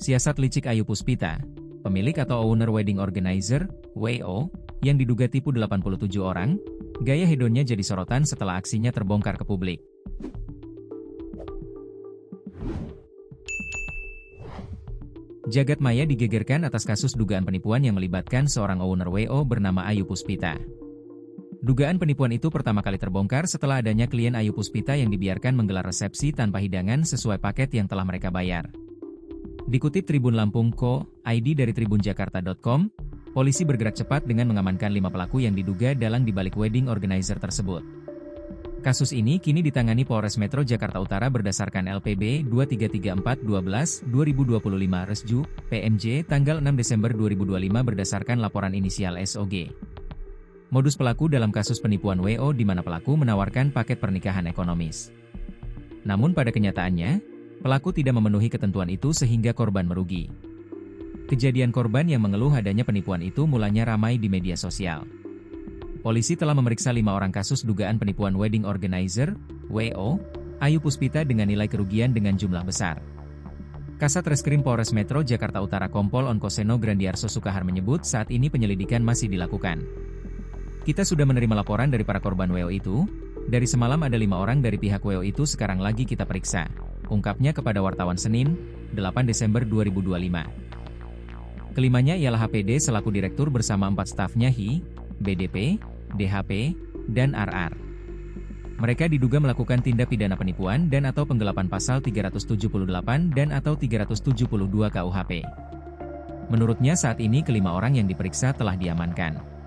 Siasat licik Ayu Puspita, pemilik atau owner wedding organizer, WO, yang diduga tipu 87 orang, gaya hedonnya jadi sorotan setelah aksinya terbongkar ke publik. Jagat maya digegerkan atas kasus dugaan penipuan yang melibatkan seorang owner WO bernama Ayu Puspita. Dugaan penipuan itu pertama kali terbongkar setelah adanya klien Ayu Puspita yang dibiarkan menggelar resepsi tanpa hidangan sesuai paket yang telah mereka bayar. Dikutip Tribun Lampung Co.id dari tribunjakarta.com, polisi bergerak cepat dengan mengamankan 5 pelaku yang diduga dalang dibalik wedding organizer tersebut. Kasus ini kini ditangani Polres Metro Jakarta Utara berdasarkan LPB 2334/12/2025 Resju, PMJ, tanggal 6 Desember 2025 berdasarkan laporan inisial SOG. Modus pelaku dalam kasus penipuan WO di mana pelaku menawarkan paket pernikahan ekonomis. Namun pada kenyataannya, pelaku tidak memenuhi ketentuan itu sehingga korban merugi. Kejadian korban yang mengeluh adanya penipuan itu mulanya ramai di media sosial. Polisi telah memeriksa 5 orang kasus dugaan penipuan wedding organizer, WO, Ayu Puspita dengan nilai kerugian dengan jumlah besar. Kasat Reskrim Polres Metro Jakarta Utara Kompol Onkoseno Grandiarso Sukahar menyebut saat ini penyelidikan masih dilakukan. Kita sudah menerima laporan dari para korban WO itu, dari semalam ada 5 orang dari pihak WO itu sekarang lagi kita periksa, ungkapnya kepada wartawan Senin, 8 Desember 2025. Kelimanya ialah HPD selaku direktur bersama 4 stafnya HI, BDP, DHP, dan RR. Mereka diduga melakukan tindak pidana penipuan dan atau penggelapan pasal 378 dan atau 372 KUHP. Menurutnya saat ini kelima orang yang diperiksa telah diamankan.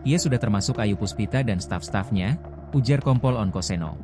Ia sudah termasuk Ayu Puspita dan staf-stafnya, ujar Kompol Onkoseno.